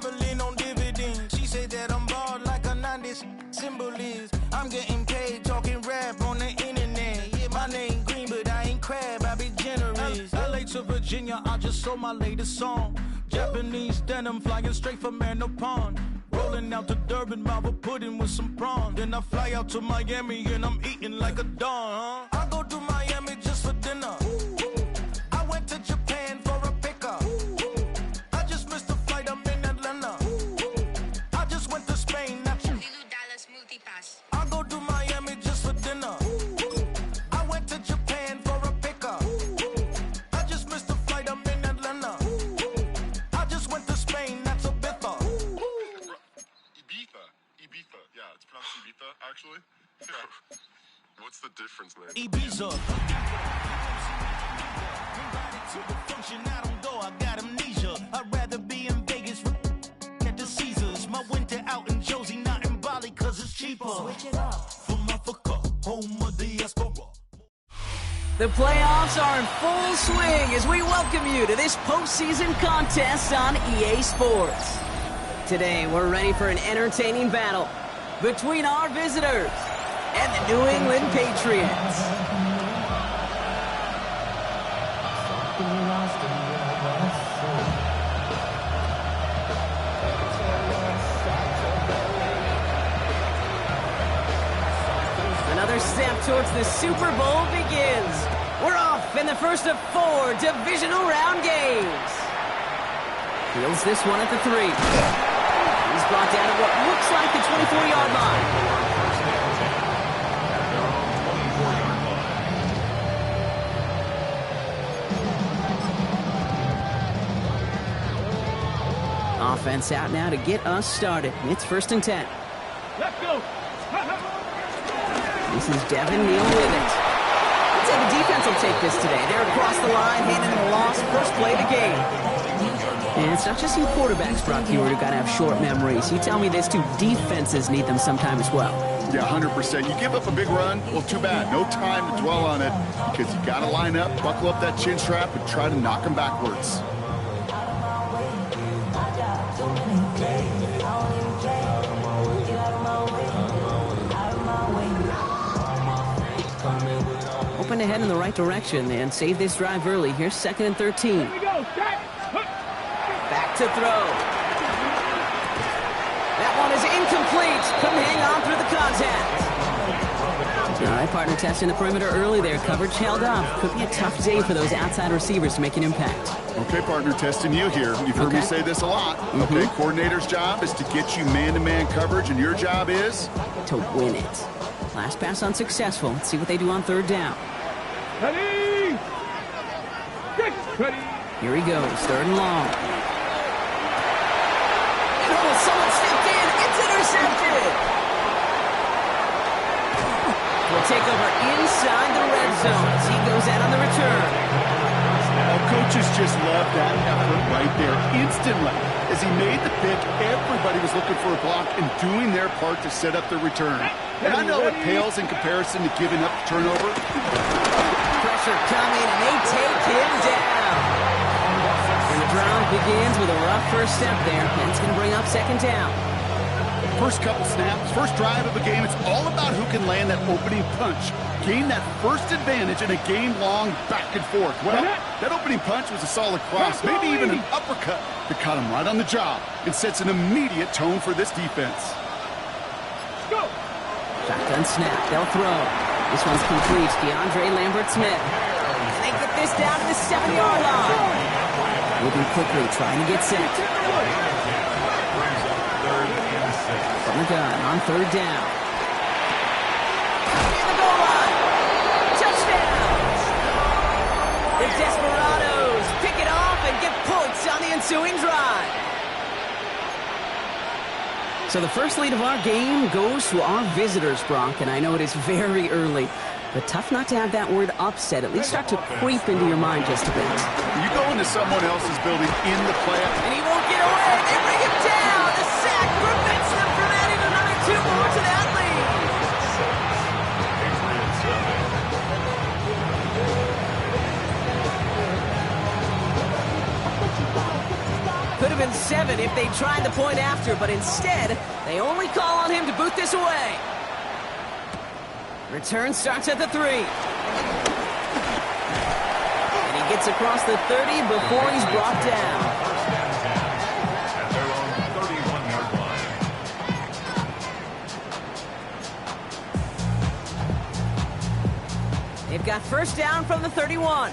traveling on dividends. She said that I'm bald like a 90s symbol is. I'm getting paid talking rap on the internet. Yeah, my name green, but I ain't crab, I be generous. LA to Virginia, I just sold my latest song. Japanese denim flying straight from Manopon. Rolling out to Durban, Marvel pudding with some prawn. Then I fly out to Miami and I'm eating like a don, huh? I go to Miami just for dinner. I went to Japan for a pickup. I just missed a flight, I'm in Atlanta. I just went to Spain, not you. Dallas Multipass. I go to Miami just for dinner. I went to Japan for a pickup. I just missed a flight, I'm in Atlanta. I just went to Spain, that's a biffa. Ibiza. Yeah, it's pronounced Ibiza, actually. Yeah. What's the difference, man? Ibiza. Invited to the function, I don't go, I got amnesia. I'd rather be in Vegas at the Caesars. My winter out in Josie, not in Bali, cause it's cheaper. Switch it up. From Africa, home of the diaspora. The playoffs are in full swing as we welcome you to this postseason contest on EA Sports. Today, we're ready for an entertaining battle between our visitors and the New England Patriots. Another step towards the Super Bowl begins. We're off in the first of 4 divisional round games. Fields this one at the 3. He's brought down at what looks like the 24-yard line. Offense out now to get us started. It's 1st and 10. Let's go. This is Devin Neal with it. I'd say the defense will take this today. They're across the line, handing them a loss. First play of the game. And it's not just you quarterbacks, Brock Huard, who got to have short memories. You tell me this too, defenses need them sometime as well. Yeah, 100%. You give up a big run, well, too bad. No time to dwell on it because you got to line up, buckle up that chin strap, and try to knock them backwards. Open to head in the right direction and save this drive early. Here's 2nd and 13. Here we go. Back to throw. That one is incomplete. Couldn't hang on through the contact. All right, partner testing the perimeter early there. Coverage held up. Could be a tough day for those outside receivers to make an impact. Okay, partner, testing you here. You've heard me say this a lot. Okay, coordinator's job is to get you man-to-man coverage, and your job is? To win it. Last pass unsuccessful. Let's see what they do on 3rd down. Ready. Get ready. Here he goes, 3rd and long. Oh, someone stepped in. It's intercepted. We'll take over inside the red zone as he goes out on the return. Well, coaches just love that effort right there. Instantly, as he made the pick, everybody was looking for a block and doing their part to set up the return. And I know it pales in comparison to giving up the turnover. Pressure coming, and they take him down. And the drive begins with a rough first step there. And it's going to bring up 2nd down. First couple snaps, first drive of a game, it's all about who can land that opening punch. Gain that first advantage in a game-long back and forth. Well, that opening punch was a solid cross, maybe even an uppercut that caught him right on the job and sets an immediate tone for this defense. Go. Shotgun snap, they'll throw. This one's complete. DeAndre Lambert-Smith. And they get this down to the 7-yard line. Moving quickly, trying to get set. From the gun on 3rd down. In the goal line. Touchdown. The Desperados pick it off and get points on the ensuing drive. So the first lead of our game goes to our visitors, Brock, and I know it is very early, but tough not to have that word upset at least start to creep into your mind just a bit. You go into someone else's building in the playoffs. And he won't get away. They bring him down. The sack prevents them from adding another 2 more to that lead. Could have been 7 if they tried the point after, but instead, they only call on him to boot this away. Return starts at the 3. And he gets across the 30 before he's brought down. At their own 31-yard line. They've got first down from the 31.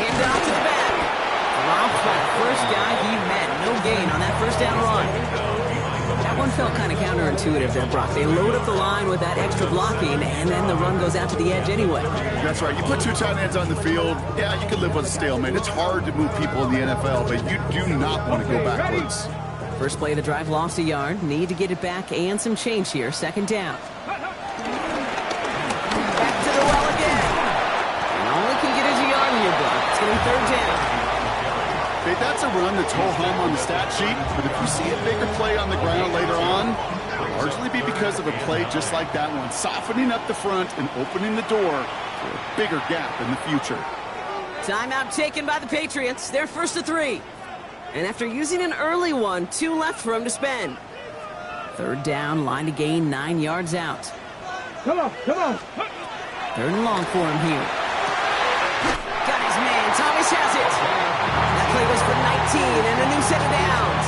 Hand off to the back. Dropped by the first guy he met. No gain on that first down run. That one felt kind of counterintuitive there, Brock. They load up the line with that extra blocking, and then the run goes out to the edge anyway. That's right. You put 2 tight ends on the field, yeah, you can live with a stalemate. It's hard to move people in the NFL, but you do not want to go backwards. First play of the drive lost a yard. Need to get it back and some change here. Second down. Back to the well again. And all he can get is a yard here, Brock. It's going to be third down. Okay, that's a run that's ho-hum on the stat sheet, but if you see a bigger play on the ground later on, it'll largely be because of a play just like that one, softening up the front and opening the door for a bigger gap in the future. Timeout taken by the Patriots. They're first to 3. And after using an early one, 2 left for him to spend. Third down, line to gain 9 yards out. Come on, come on. Third and long for him here. Got his man. Thomas has it. That play was for 19 and a new set of downs.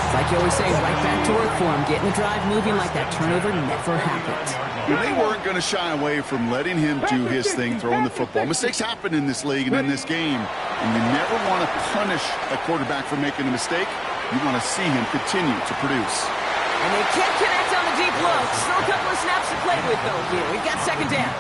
It's like you always say, right back to work for him. Getting the drive moving like that turnover never happened. And they weren't going to shy away from letting him do his thing throwing the football. Mistakes happen in this league and in this game. And you never want to punish a quarterback for making a mistake. You want to see him continue to produce. And they can't connect on the deep low. Still a couple of snaps to play with, though, here. We've got second down.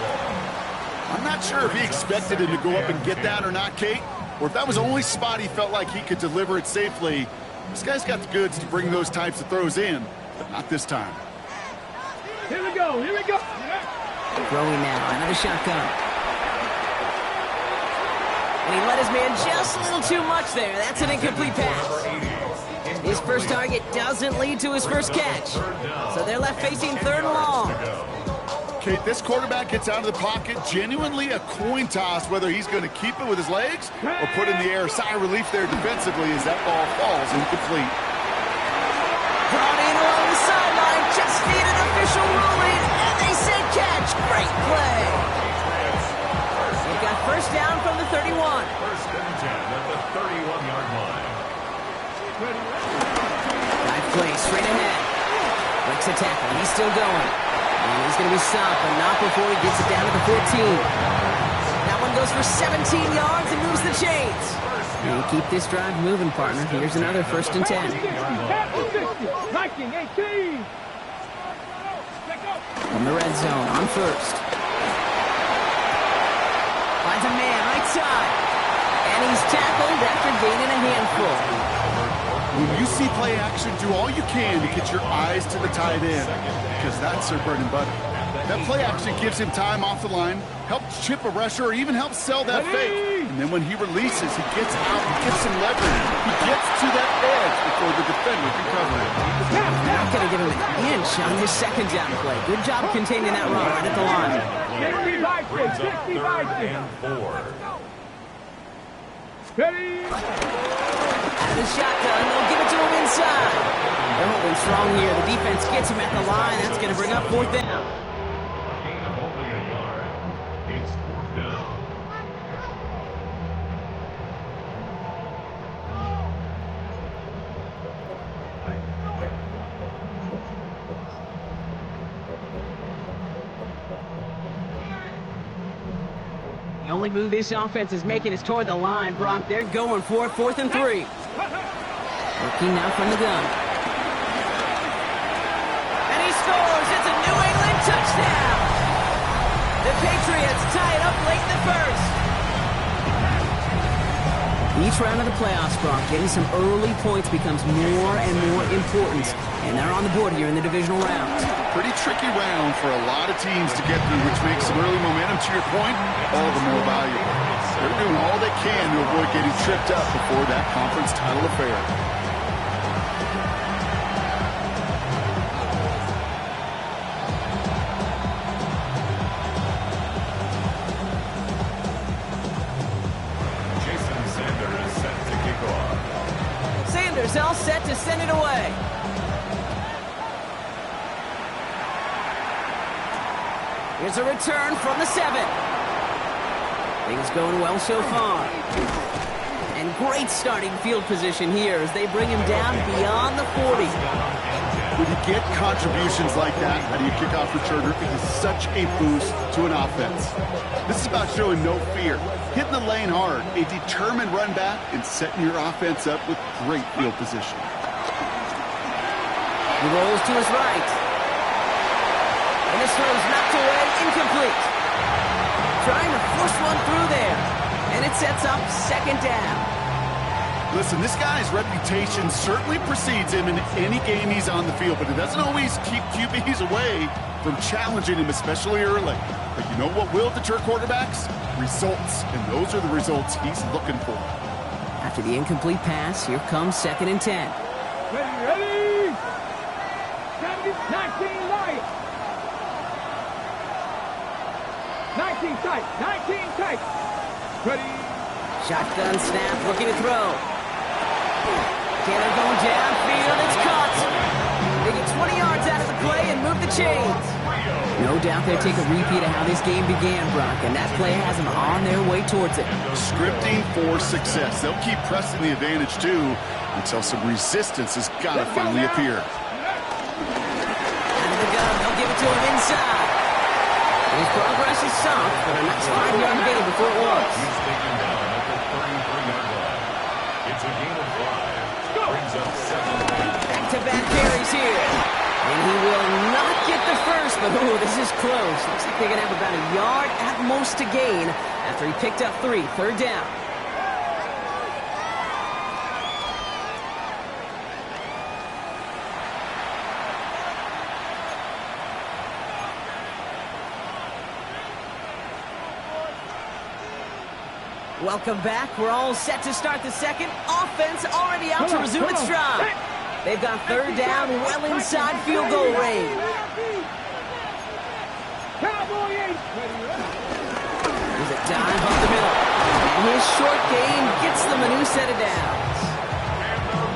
I'm not sure if he expected him to go up and get that or not, Kate, or if that was the only spot he felt like he could deliver it safely. This guy's got the goods to bring those types of throws in, but not this time. Here we go, here we go. Throwing now, another shotgun. And he let his man just a little too much there. That's an incomplete pass. His first target doesn't lead to his first catch. So they're left facing third and long. Kate, this quarterback gets out of the pocket, genuinely a coin toss whether he's going to keep it with his legs or put in the air. Sigh of relief there defensively as that ball falls incomplete. Brought in along the sideline, just need an official ruling, and they say catch. Great play. They've got first down from the 31. First and 10 at the 31-yard line. Drive play straight ahead. Breaks a tackle. He's still going. And he's going to be stopped, but not before he gets it down to the 14. That one goes for 17 yards and moves the chains. And keep this drive moving, partner. Here's another first and 10. 19, 18. From the red zone, on first. Finds a man right side. And he's tackled after gaining a handful. When you see play action, do all you can to get your eyes to the tight end, because that's their bread and butter. That play action gives him time off the line, helps chip a rusher, or even helps sell that fake. And then when he releases, he gets out, he gets some leverage. He gets to that edge before the defender can cover it. Not going to give him an inch on his second down play. Good job containing that run right at the line. 65. And 4. Ready? Out of the shotgun, they'll give it to him inside. They're holding strong here. The defense gets him at the line. That's going to bring up fourth down. Gain of only a yard. It's fourth down. The only move this offense is making is toward the line, Brock. They're going for it, 4th and 3. Working now from the gun. And he scores. It's a New England touchdown. The Patriots tie it up late in the first. Each round of the playoffs, Brock, getting some early points becomes more and more important. And they're on the board here in the divisional round. Pretty tricky round for a lot of teams to get through, which makes some early momentum, to your point, all the more valuable. They're doing all they can to avoid getting tripped up before that conference title affair. receivers all set to send it away. Here's a return from the 7. Things going well so far. And great starting field position here as they bring him down beyond the 40. When you get contributions like that out of your kickoff returner, it is such a boost to an offense. This is about showing no fear, hitting the lane hard, a determined run back, and setting your offense up with great field position. He rolls to his right. And this throw's knocked away, incomplete. Trying to force one through there. And it sets up second down. Listen, this guy's reputation certainly precedes him in any game he's on the field, but it doesn't always keep QBs away from challenging him, especially early. But you know what will deter quarterbacks? Results, and those are the results he's looking for. After the incomplete pass, here comes 2nd and 10. Ready? 19 light. 19 tight. 19 tight. Ready? Shotgun snap, looking to throw. Taylor going downfield, it's caught. They get 20 yards out of the play and move the chains. No doubt they'll take a repeat of how this game began, Brock, and that play has them on their way towards it. Scripting for success. They'll keep pressing the advantage, too, until some resistance has got to finally appear. Out of the gun, they'll give it to him inside. His progress is soft, but a nice 5-yard gain before it was. He's taken down at the 33-yard line. It's a gain of 5. Brings up 7. Back-to-back carries here. And he will not get the first, but ooh, this is close. Looks like they're going to have about a yard at most to gain after he picked up 3. 3rd down. Welcome back. We're all set to start the second. Offense already out to resume its stride. They've got 3rd down well inside field goal range. There's a dive up the middle. And his short game gets them a new set of downs.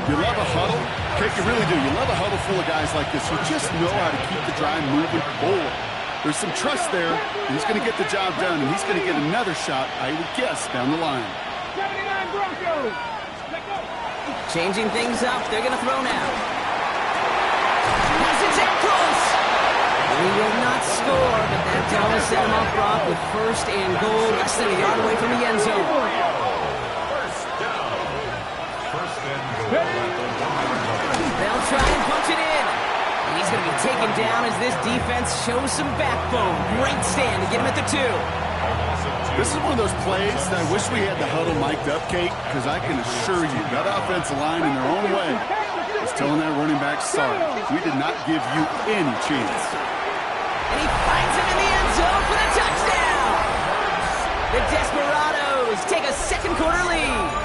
You love a huddle? Kate, you really do. You love a huddle full of guys like this who just know how to keep the drive moving forward. There's some trust there, and he's going to get the job done, and he's going to get another shot, I would guess, down the line. 79 Broncos. Changing things up. They're going to throw now. Pass is in close. He will not score, but that does set him up, Brock, with 1st and goal, less than a yard away from the end zone. First down. 1st and goal at the 1-yard line. They'll try and punch it in. And he's going to be taken down as this defense shows some backbone. Great stand to get him at the 2. This is one of those plays that I wish we had the huddle mic'd up, Kate, because I can assure you that offensive line in their own way is telling that running back, sorry, we did not give you any chance. And he finds him in the end zone for the touchdown. The Desperados take a second-quarter lead.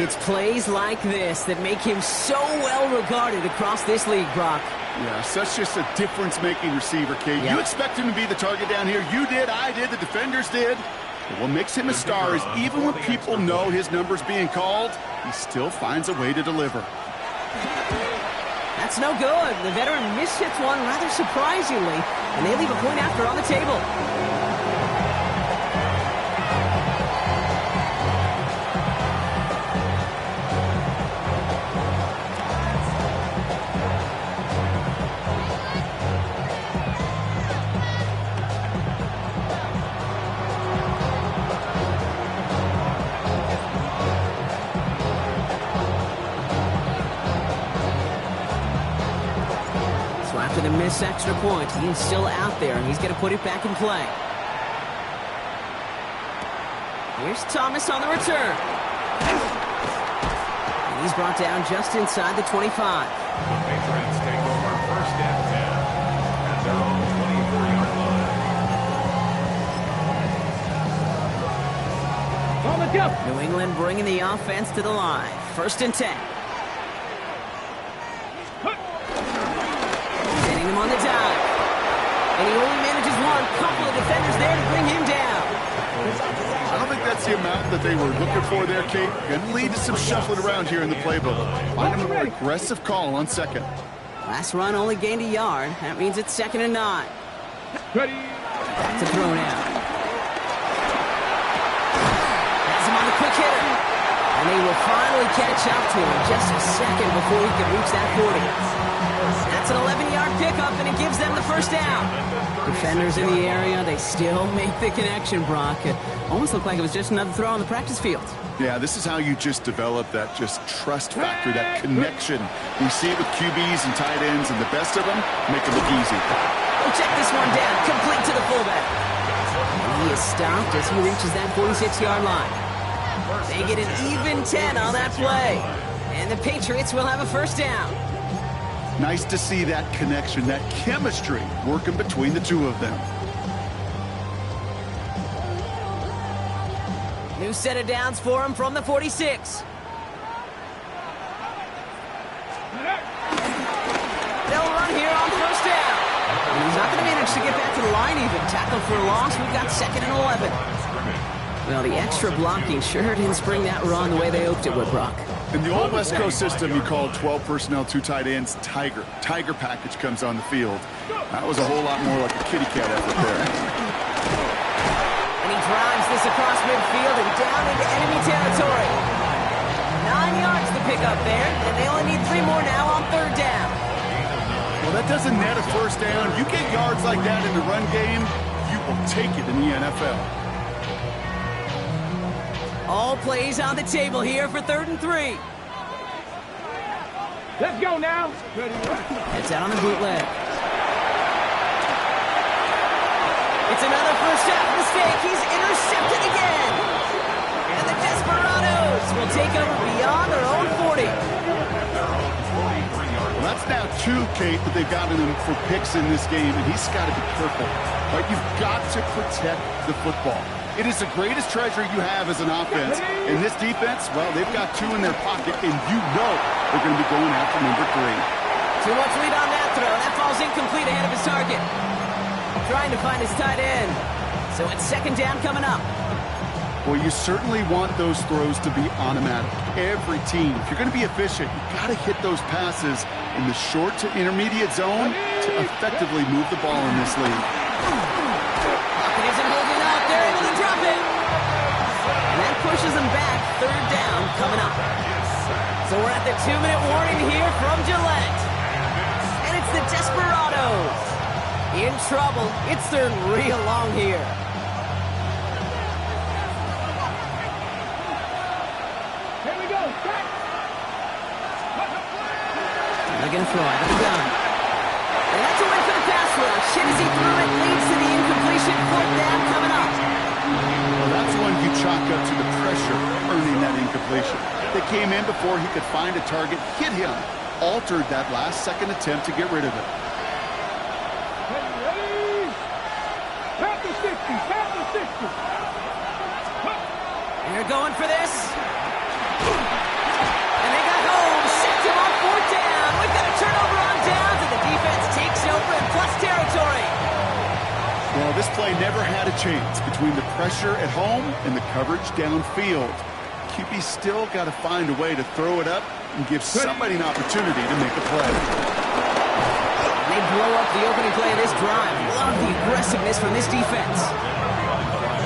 It's plays like this that make him so well regarded across this league, Brock. Yeah, such just a difference-making receiver, Kate. Yep. You expect him to be the target down here. You did, I did, the defenders did. But what makes him a star is even when people know his number's being called, he still finds a way to deliver. That's no good. The veteran mishits one rather surprisingly, and they leave a point after on the table. After the missed extra point, he is still out there, and he's going to put it back in play. Here's Thomas on the return. And he's brought down just inside the 25. The Patriots take over 1st and 10 at their own 24-yard line. On the jump. New England bringing the offense to the line. 1st and 10. Hitting him on the dive. And he only manages one. Couple of defenders there to bring him down. I don't think that's That's the amount that they were looking for there, Kate. Going to lead to some shuffling around here in the playbook. Find a more aggressive call on second. Last run only gained a yard. That means it's 2nd and 9. Ready. That's a throw now. Has him on the quick hitter. And they will finally catch up to him just a second before he can reach that 40. That's an 11-yard pickup, and it gives them the first down. Defenders in the area, they still make the connection, Brock. It almost looked like it was just another throw on the practice field. Yeah, this is how you just develop that just trust factor, that connection. We see it with QBs and tight ends, and the best of them make it look easy. We'll check this one down, complete to the fullback. And he is stopped as he reaches that 46-yard line. They get an even 10 on that play. And the Patriots will have a first down. Nice to see that connection, that chemistry working between the two of them. New set of downs for him from the 46. They'll run here on first down. And he's not going to manage to get back to the line even. Tackled for a loss. We've got 2nd and 11. Well, the extra blocking sure didn't spring that run the way they hoped it would, Brock. In the old West Coast system, you called 12 personnel, 2 tight ends, Tiger. Tiger package comes on the field. That was a whole lot more like a kitty cat effort there. And he drives this across midfield and down into enemy territory. 9 yards to pick up there, and they only need 3 more now on 3rd down. Well, that doesn't net a first down. You get yards like that in the run game, you will take it in the NFL. All plays on the table here for 3rd and 3. Let's go now. Ready. It's out on the bootleg. It's another first half mistake. He's intercepted again. And the Desperados will take over beyond their own 40. Well, that's now 2, Kate, that they've gotten him for picks in this game, and he's got to be careful. Right? You've got to protect the football. It is the greatest treasure you have as an offense. In this defense, well, they've got 2 in their pocket, and you know they're going to be going after number 3. Too much lead on that throw. That falls incomplete ahead of his target. Trying to find his tight end. So it's 2nd down coming up. Well, you certainly want those throws to be automatic. Every team, if you're going to be efficient, you've got to hit those passes in the short to intermediate zone to effectively move the ball in this league. It isn't holding out. They're able to drop it. And that pushes them back. 3rd down coming up. So we're at the 2-minute warning here from Gillette. And it's the Desperados. In trouble. It's 3rd real long here. Here we go. Back. They're going to throw out of the gun. And that's a win for the pass rush. Shinsey threw it. Leads to the incompletion. 4th down coming up. Well, that's one you chalk up to the pressure earning that incompletion. They came in before he could find a target, hit him, altered that last-second attempt to get rid of it. Ready. Tap the 60. Tap the 60. They're going for this. And they got home. Sent him on 4th down. We've got a turnover on downs, and the defense takes over in plus territory. Well, this play never had a chance between the pressure at home and the coverage downfield. QB still got to find a way to throw it up and give somebody an opportunity to make a play. They blow up the opening play of this drive. Love the aggressiveness from this defense.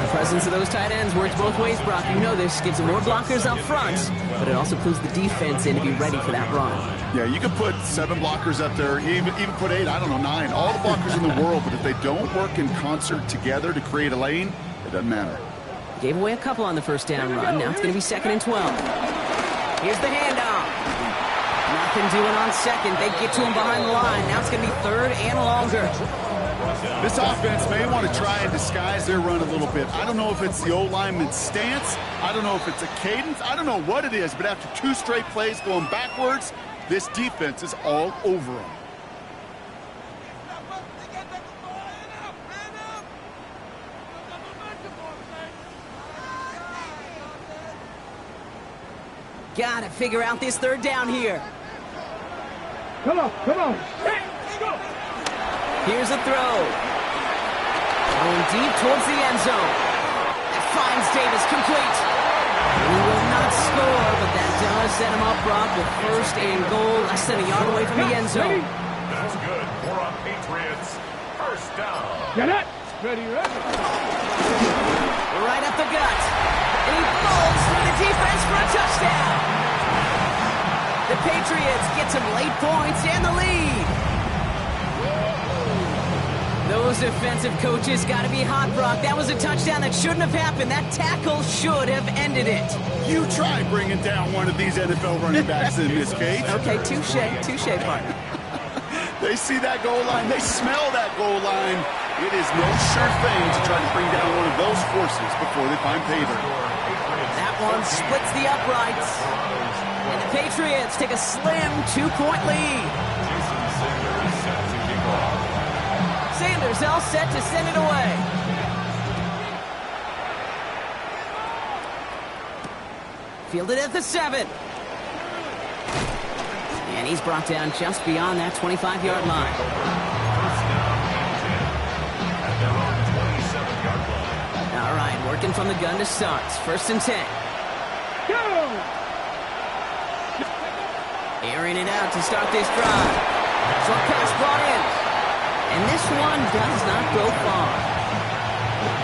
The presence of those tight ends works both ways, Brock. You know this. Gives them more blockers up front, but it also clues the defense in to be ready for that run. Yeah, you could put 7 blockers up there, even put 8, I don't know, 9. All the blockers in the world, but if they don't work in concert together to create a lane, it doesn't matter. Gave away a couple on the first down run. Now it's going to be 2nd and 12. Here's the handoff. Nothing doing on 2nd. They get to him behind the line. Now it's going to be 3rd and longer. This offense may want to try and disguise their run a little bit. I don't know if it's the old lineman's stance. I don't know if it's a cadence. I don't know what it is, but after 2 straight plays going backwards, this defense is all over them. Gotta figure out this 3rd down here. Come on. Come on. Hey, go. Here's a throw. Going deep towards the end zone. That finds save is complete. He will not score, but that does set him up, Brock, with first and goal, less than a yard away from the end zone. That's good for our Patriots. First down. Get it. Ready, ready. Right up the gut. And he falls through the defense for a touchdown. The Patriots get some late points and the lead. Those defensive coaches got to be hot, Brock. That was a touchdown that shouldn't have happened. That tackle should have ended it. You try bringing down one of these NFL running backs in this case. Okay, touche, partner. They see that goal line. They smell that goal line. It is no sure thing to try to bring down one of those forces before they find pay dirt. That one splits the uprights. And the Patriots take a slim 2-point lead. Sanders all set to send it away. Fielded at the 7. And he's brought down just beyond that 25-yard line. All right, working from the gun to start. First and 10. Go! Airing it out to start this drive. Short pass brought in. And this one does not go far.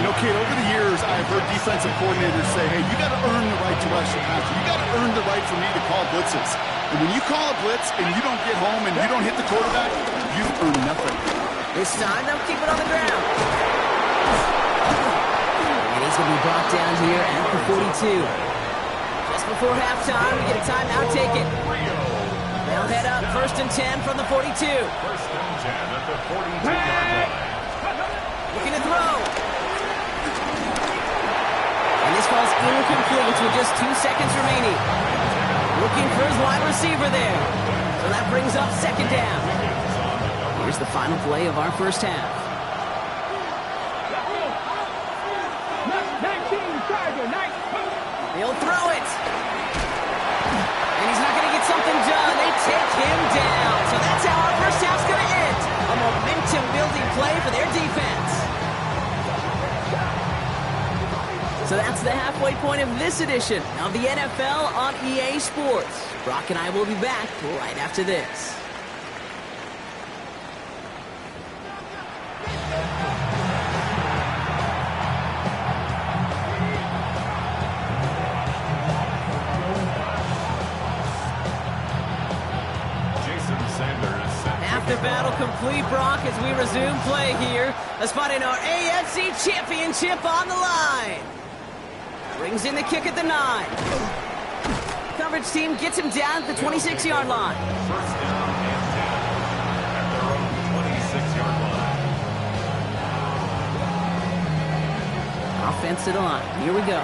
You know, kid, over the years, I've heard defensive coordinators say, hey, you got to earn the right to rush the passer. You got to earn the right for me to call blitzes. And when you call a blitz and you don't get home and you don't hit the quarterback, you've earned nothing. This time, they'll keep it on the ground. And he's going to be brought down here at the 42. Just before halftime, we get a timeout, take it. They'll head up first and 10 from the 42. First and 10 at the 42-yard line. Looking to throw. And this ball's incomplete with just 2 seconds remaining. Looking for his wide receiver there. So that brings up second down. Here's the final play of our first half. 19, Tiger, 19. He'll throw it. And he's not going to get something done. They take him down. So that's how our first half's going to end. A momentum-building play for their defense. So that's the halfway point of this edition of the NFL on EA Sports. Brock and I will be back right after this. The battle complete, Brock, as we resume play here. A spot in our AFC Championship on the line. Brings in the kick at the 9. Coverage team gets him down at the 26-yard line. First down and 10 at their own 26-yard line. Offense to the line. Here we go.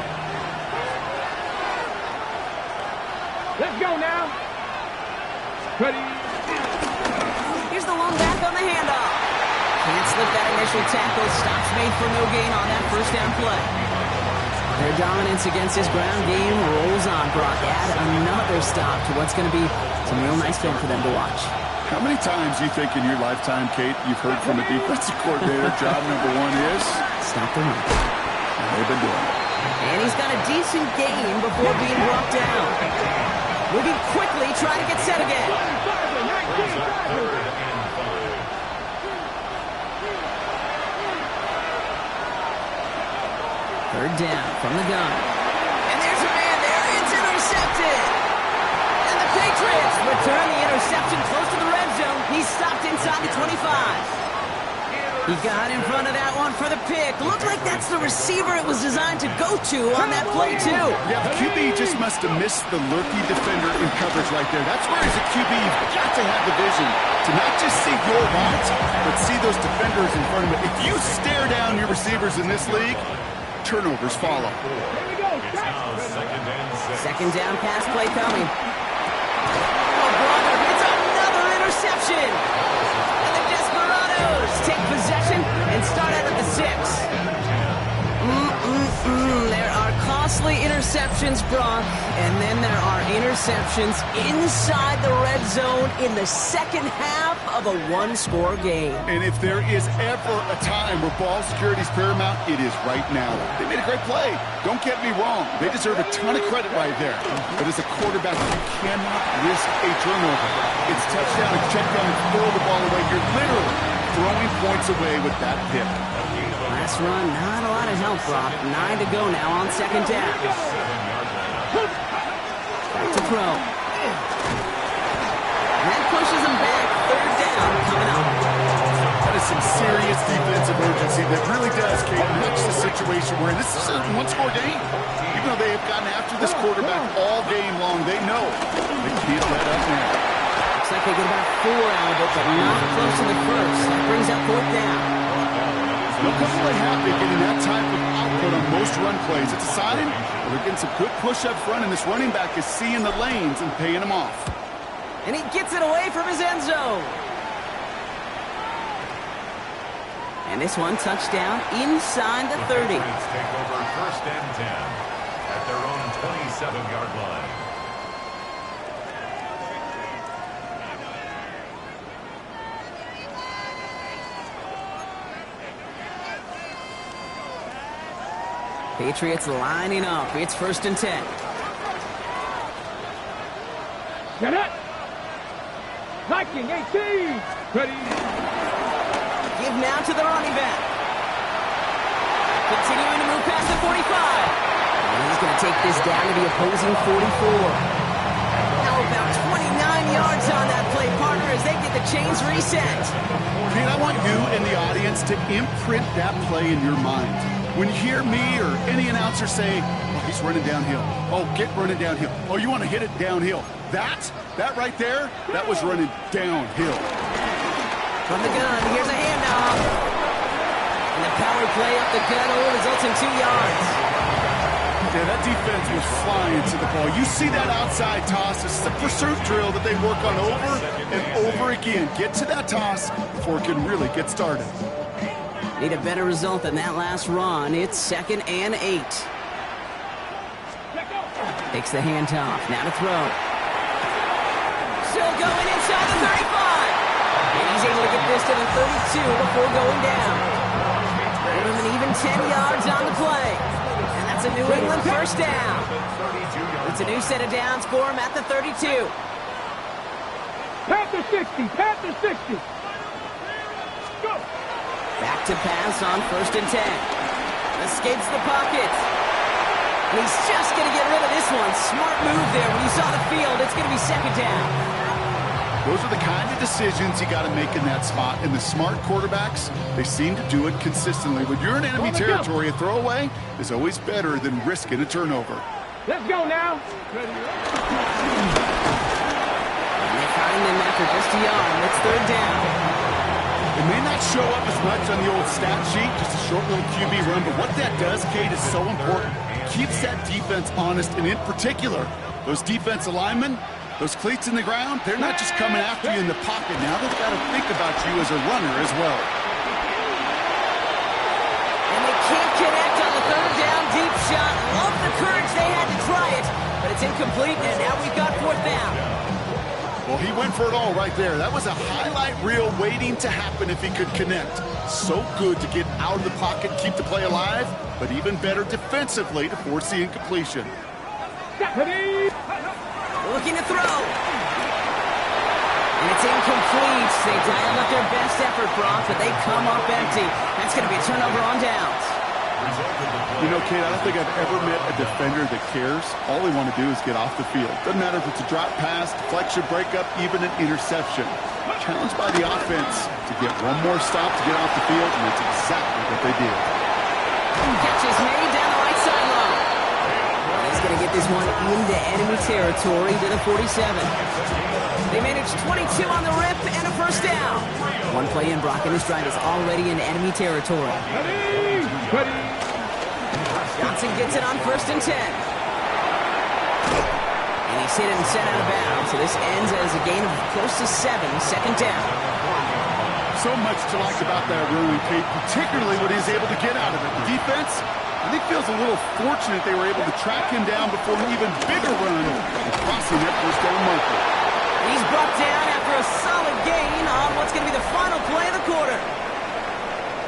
Let's go now. Ready. Here's the long back on the handoff. Can't slip that initial tackle. Stops made for no gain on that first down play. Their dominance against this ground game rolls on, Brock. Add another stop to what's going to be some real nice film for them to watch. How many times do you think in your lifetime, Kate, you've heard from a defensive coordinator, job number 1 is? Stop the run. And they've been doing it. And he's got a decent gain before being brought down. Moving quickly, trying to get set again. Third down from the gun. And there's a man there. It's intercepted. And the Patriots return the interception close to the red zone. He's stopped inside the 25. He got in front of that one for the pick. Looked like that's the receiver it was designed to go to on that play, too. Yeah, the QB just must have missed the lurky defender in coverage right there. That's where, as a QB, you've got to have the vision to not just see your route, but see those defenders in front of it. If you stare down your receivers in this league, turnovers follow. It's now Second down pass play coming. Oh, brother, it's another interception. And the Desperados take possession and start out at the 6. There are costly interceptions, Brock, and then there are interceptions inside the red zone in the second half of a one-score game. And if there is ever a time where ball security is paramount, it is right now. They made a great play. Don't get me wrong. They deserve a ton of credit right there. But as a quarterback, you cannot risk a turnover. It's touchdown and check down and throw the ball away. You're literally throwing points away with that pick. Last run, not a lot of help, Brock. 9 to go now on second down. Back to throw. And that pushes him back. Third down coming up. That is some serious defensive urgency that really does, Kate, match the situation we're in. This is a one-score game. Even though they have gotten after this quarterback all game long, they know they can't let up now. Looks like they get about 4 out of it, but not close to the first. That brings up fourth down. They'll come away happy getting that type of output on most run plays. It's a sign that they're getting some good push up front, and this running back is seeing the lanes and paying them off. And he gets it away from his end zone. And this one, touchdown inside the 30. Take over first and 10 at their own 27-yard line. Patriots lining up. It's first and 10. Get it. Viking 18. Ready. Give now to the running back. Continuing to move past the 45. And he's going to take this down to the opposing 44. Now about 29 yards on that play, partner, as they get the chains reset. Pete, I want you and the audience to imprint that play in your mind. When you hear me or any announcer say, oh, he's running downhill. Oh, get running downhill. Oh, you want to hit it downhill. That right there, that was running downhill. From the gun, here's a handoff. And the power play up the gut results in 2 yards. Yeah, that defense was flying to the ball. You see that outside toss. This is a pursuit drill that they work on over and over again. Get to that toss before it can really get started. Need a better result than that last run. It's 2nd and 8. Takes the handoff. Now to throw. Still going inside the 35. And he's able to get this to the 32 before going down. Give him an even 10 yards on the play. And that's a New England first down. It's a new set of downs for him at the 32. Panther 60. Panther 60. Go. Back to pass on first and 10. Escapes the pocket. And he's just going to get rid of this one. Smart move there. When you saw the field, it's going to be second down. Those are the kind of decisions you got to make in that spot. And the smart quarterbacks, they seem to do it consistently. When you're in enemy territory, a throwaway is always better than risking a turnover. Let's go now. And they find him after just a yard. It's third down. It may not show up as much on the old stat sheet, just a short little QB run, but what that does, Kate, is so important. Keeps that defense honest, and in particular, those defensive linemen, those cleats in the ground, they're not just coming after you in the pocket. Now they've got to think about you as a runner as well. And they can't connect on the third down deep shot. Love the courage they had to try it, but it's incomplete, and now we've got fourth down. Well, he went for it all right there. That was a highlight reel waiting to happen if he could connect. So good to get out of the pocket, keep the play alive, but even better defensively to force the incompletion. Looking to throw. And it's incomplete. They dialed up their best effort, Brock, but they come up empty. That's going to be a turnover on downs. You know, Kate, I don't think I've ever met a defender that cares. All they want to do is get off the field. Doesn't matter if it's a drop pass, deflection, breakup, even an interception. Challenged by the offense to get one more stop to get off the field, and that's exactly what they did. Catch is made down the right sideline. He's going to get this one into enemy territory to the 47. They managed 22 on the rip and a first down. One play in, Brock, and this drive is already in enemy territory. Johnson gets it on first and 10. And he's hit and set out of bounds. So this ends as a gain of close to 7, second down. So much to like about that run, Kate, particularly what he's able to get out of it. The defense, I think, feels a little fortunate they were able to track him down before an even bigger run and crossing that first down marker. He's brought down after a solid gain on what's going to be the final play of the quarter.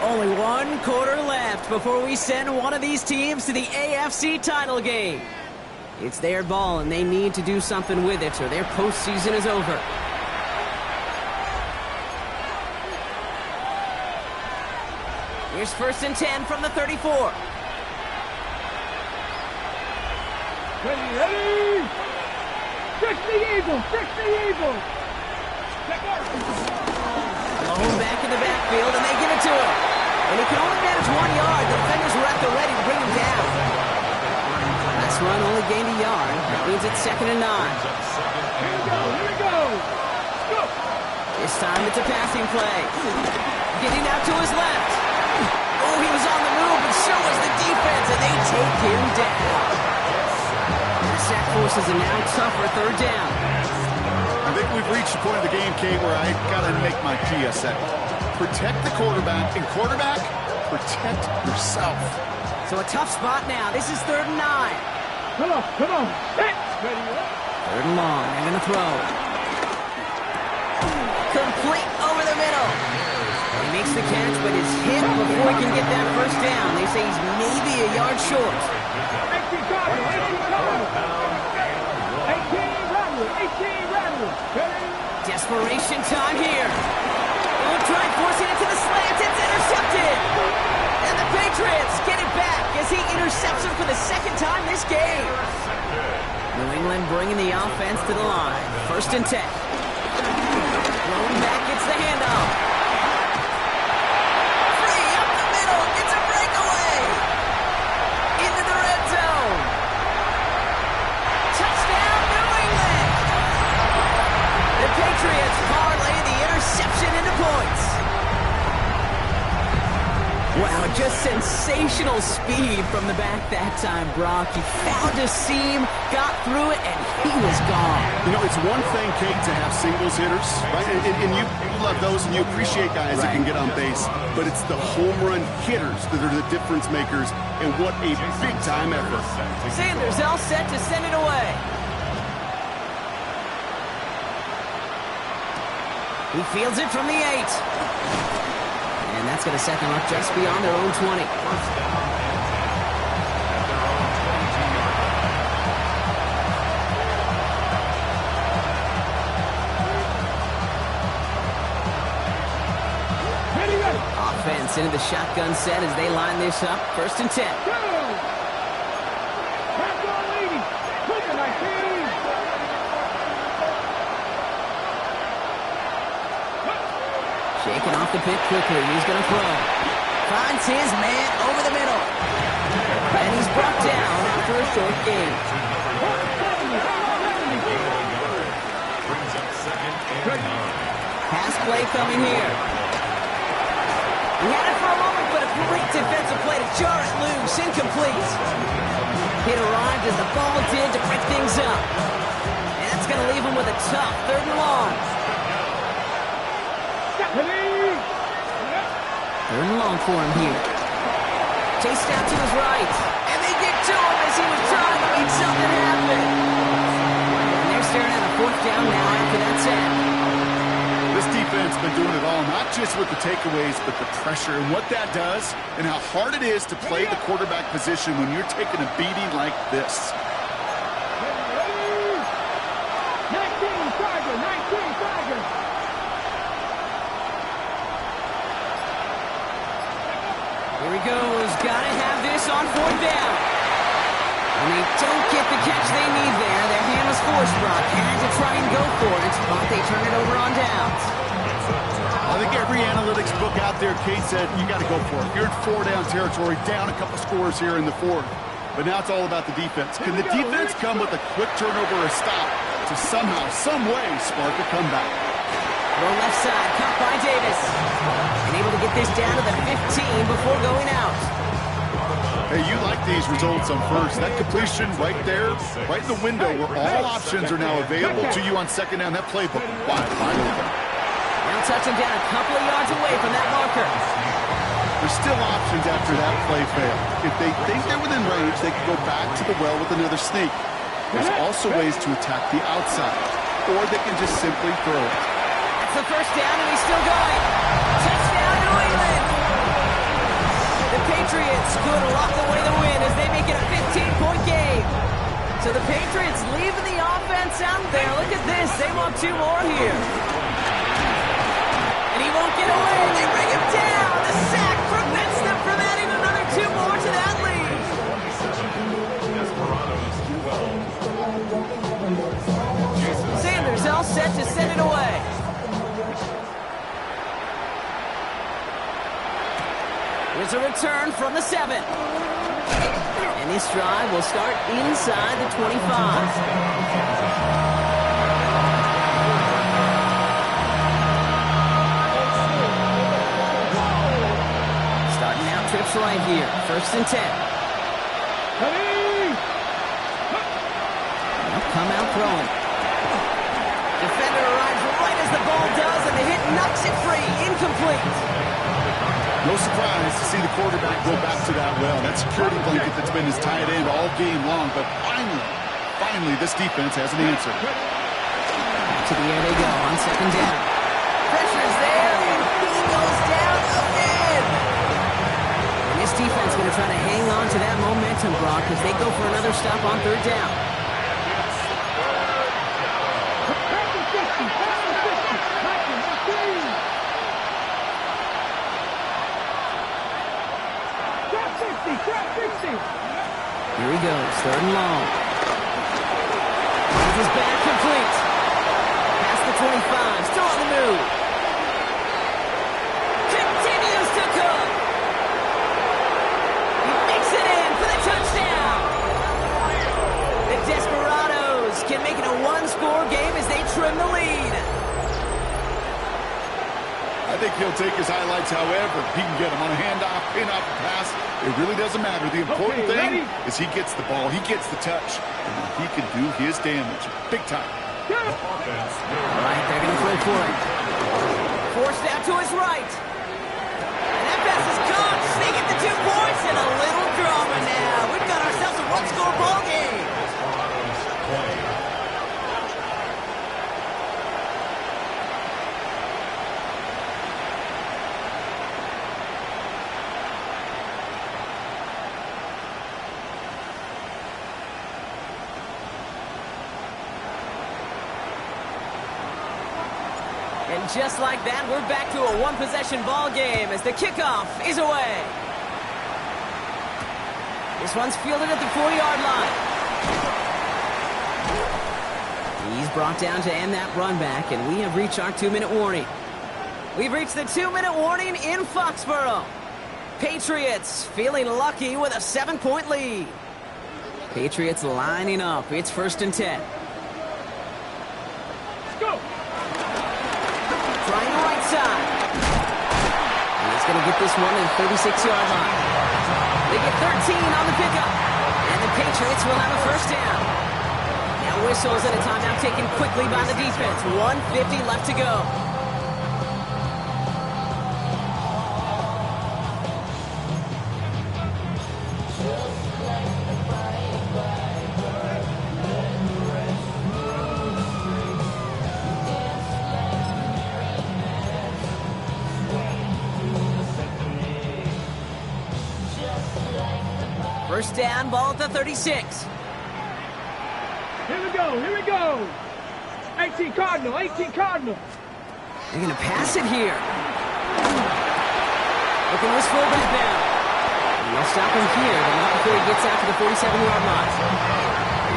Only one quarter left before we send one of these teams to the AFC title game. It's their ball, and they need to do something with it, or their postseason is over. Here's 1st and 10 from the 34. Ready! Fix the Eagles! Fix the Eagles! Malone back in the backfield, and they give it to him. And he can only manage 1 yard. The defenders were at the ready to bring him down. Last run only gained a yard. That means it's 2nd and 9. Here we go! Go! This time it's a passing play. Getting out to his left. Oh, he was on the move, but so was the defense, and they take him down. The sack forces a now tougher 3rd down. I think we've reached the point of the game, Kate, where I got to make my PSA. Protect the quarterback, and quarterback, protect yourself. So a tough spot now. This is 3rd and 9. Come on! Hit! Ready, 3rd and long. They're going to throw. Complete over the middle. He makes the catch, but is hit before he can get that 1st down. They say he's maybe a yard short. 18 Rattler! Desperation time here. They'll try forcing it to the slant. It's intercepted. And the Patriots get it back as he intercepts him for the 2nd time this game. New England bringing the offense to the line. 1st and 10. Thrown back, gets the handoff. Free up the middle. It's a breakaway. Into the red zone. Touchdown, New England. The Patriots parlay the interception into points. Wow, just sensational speed from the back that time, Brock. He found a seam, got through it, and he was gone. You know, it's one thing, Kate, to have singles hitters, right? And you love those, and you appreciate guys that can get on base. But it's the home run hitters that are the difference makers, and what a big-time effort. Sanders all set to send it away. He fields it from the 8. And that's going to set them up just beyond their own 20. Offense into the shotgun set as they line this up. 1st and 10. Shaking off the pick quickly. He's going to throw. Finds his man over the middle. And he's brought down after a short gain. Pass play coming here. He had it for a moment, but a great defensive play to jar it loose. Incomplete. Hit arrived as the ball did to break things up. And that's going to leave him with a tough 3rd and long. 3rd and long for him here. Chased out to his right. And they get to him as he was trying to make something happen. And they're staring at a 4th down now after that sack. This defense has been doing it all, not just with the takeaways, but the pressure and what that does and how hard it is to play the quarterback position when you're taking a beating like this. 19 Tiger! Here he goes. Gotta have this on 4th down. And they don't get the catch they need there. Their hand was forced, Brock. Had to try and go for it, but they turn it over on downs. I think every analytics book out there, Kate, said you got to go for it. You're in 4-down territory, down a couple scores here in the 4th. But now it's all about the defense. Can the defense come with a quick turnover or a stop to somehow, some way, spark a comeback? Throw left side, caught by Davis. And able to get this down to the 15 before going out. Hey, you like these results on first. That completion right there, right in the window where all options are now available to you on 2nd down. That playbook wide open. Now touching down a couple of yards away from that marker. There's still options after that play fail. If they think they're within range, they can go back to the well with another sneak. There's also ways to attack the outside. or they can just simply throw it. That's the first down, and he's still going. Touchdown, New England! The Patriots could lock away the win as they make it a 15-point game. So the Patriots leaving the offense out there. Look at this. They want 2 more here. And he won't get away. They bring him down. The sack prevents them from adding another 2 more to that lead. Sanders all set to send it away. There's a return from the 7. And this drive will start inside the 25. Starting out trips right here. 1st and 10. They'll come out throwing. Defender arrives right as the ball does, and the hit knocks it free. Incomplete. No surprise to see the quarterback go back to that well. That security blanket that's been his tight end all game long. But finally, this defense has an answer. To the air they go on 2nd down. Pressure's there, and he goes down again. And this defense going to try to hang on to that momentum, Brock, as they go for another stop on 3rd down. Here he goes, 3rd and long. This is back complete. Past the 25, still on the move. Continues to cook. He makes it in for the touchdown. The Desperados can make it a 1-score game as they trim the lead. I think he'll take his highlights however he can get them on a handoff, pin-off, pass. It really doesn't matter. The important thing is he gets the ball, he gets the touch, and he can do his damage. Big time. All right, they're going to throw for it. Forced out to his right. And that pass is caught. They get the 2 points and a little drama now. We've got ourselves a 1-score ball game. And just like that, we're back to a 1-possession ball game as the kickoff is away. This one's fielded at the 4-yard line. He's brought down to end that run back, and we have reached our 2-minute warning. We've reached the 2-minute warning in Foxborough. Patriots feeling lucky with a 7-point lead. Patriots lining up. It's 1st and 10. Go! Trying the right side. He's going to get this one at the 36-yard line. They get 13 on the pickup. And the Patriots will have a 1st down. Now whistles at a timeout taken quickly by the defense. 1:50 left to go. First down, ball at the 36. Here we go. 18 Cardinal. They're going to pass it here. Looking this fullback down. And they'll stop him here, but not before he gets out to the 47-yard line.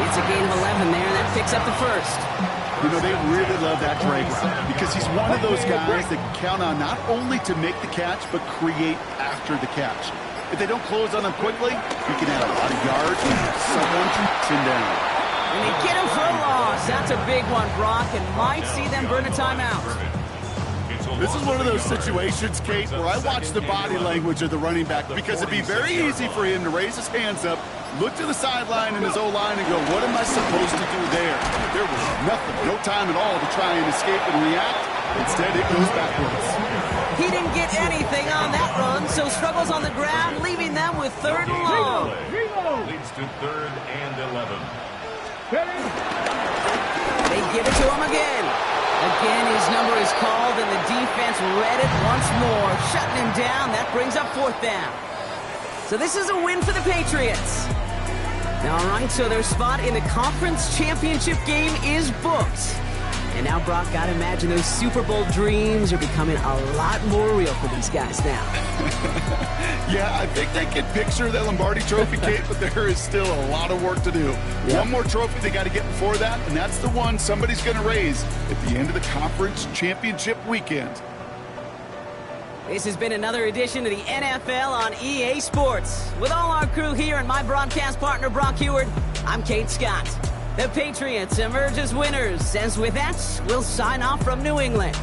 It's a gain of 11 there, and that picks up the 1st. You know, they really love that drag route because he's one of those guys that can count on not only to make the catch, but create after the catch. If they don't close on him quickly, he can add a lot of yards and someone keeps him down. And they get him for a loss. That's a big one, Brock, and might see them burn a timeout. This is one of those situations, Kate, where I watch the body language of the running back because it'd be very easy for him to raise his hands up, look to the sideline and his O-line and go, what am I supposed to do there? There was nothing, no time at all to try and escape and react. Instead, it goes backwards. He didn't get anything on that run, so struggles on the ground, leaving them with 3rd and long. Leads to 3rd and 11. Ready? They give it to him again. Again, his number is called, and the defense read it once more, shutting him down. That brings up 4th down. So this is a win for the Patriots. All right, so their spot in the conference championship game is booked. And now, Brock, gotta imagine those Super Bowl dreams are becoming a lot more real for these guys now. Yeah, I think they can picture that Lombardi Trophy, Kate, but there is still a lot of work to do. Yep. One more trophy they got to get before that, and that's the one somebody's going to raise at the end of the conference championship weekend. This has been another edition of the NFL on EA Sports. With all our crew here and my broadcast partner, Brock Huard, I'm Kate Scott. The Patriots emerge as winners, as with that, we'll sign off from New England.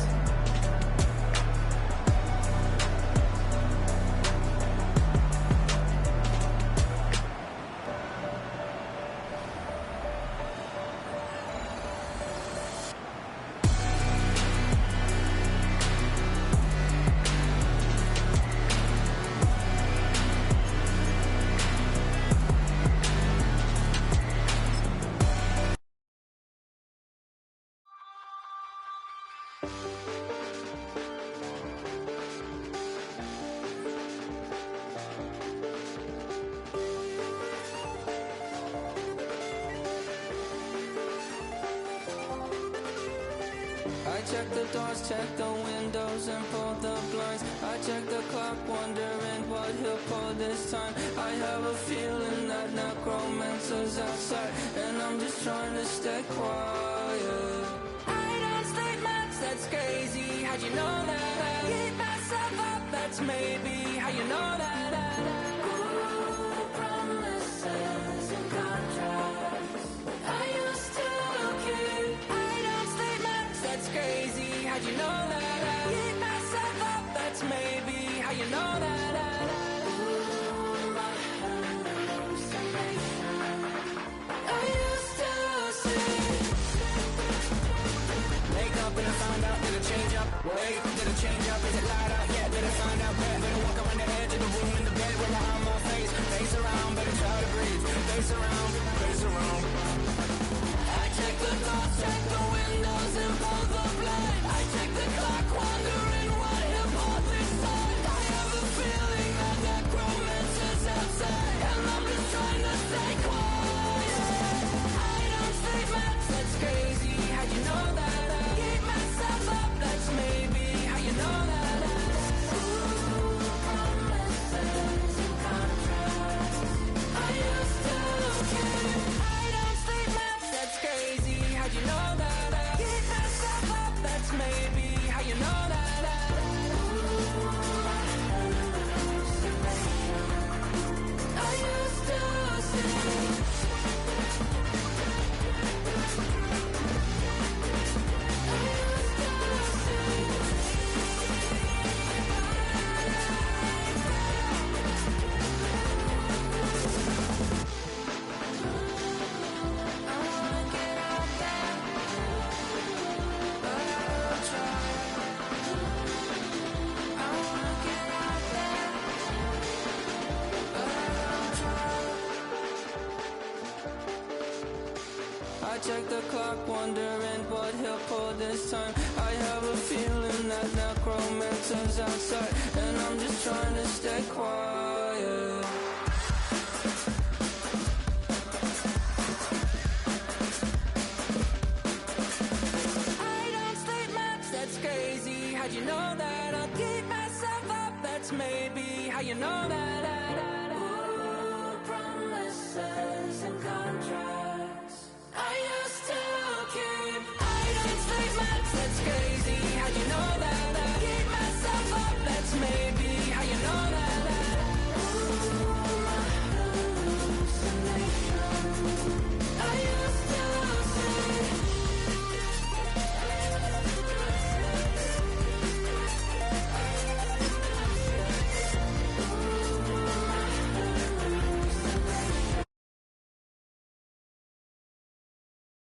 I check the doors, check the windows, and pull the blinds. I check the clock, wondering what he'll pull this time. I have a feeling that necromancer's outside, and I'm just trying to stay quiet. I don't sleep much, that's crazy. How'd you know that? Keep myself up, that's maybe how you know that. Ooh, promises and contracts. I used to keep. I don't sleep much, that's crazy. How'd you know that? Keep myself up, that's maybe how you know that. Ooh, my hallucination. I used to see. Wake up and I found out, did it change up? Wait, did it change up? Is it light out? Yeah, did it find out? Better walk around the edge of the room in the bed where I have my face. Face around, better try to breathe. Face around, face around. I check the doors, check the windows, and pull the blind. I check the clock, wondering what he'll pull this time. I have a feeling that necromancer's outside, and I'm just trying to stay quiet. I don't sleep much, that's crazy. How'd you know that? Keep myself up, that's maybe how you know that. Ooh, promises and contracts. I used to keep. I don't sleep much, that's crazy. How'd you know that? Keep myself up, that's maybe how you know that. Ooh, my hallucination. I used to see. I check the clock, wondering what he'll pull this time. I have a feeling that necromancer's outside, and I'm just trying to stay quiet. I don't sleep much, that's crazy. How'd you know that? I'll keep myself up, that's maybe how you know that.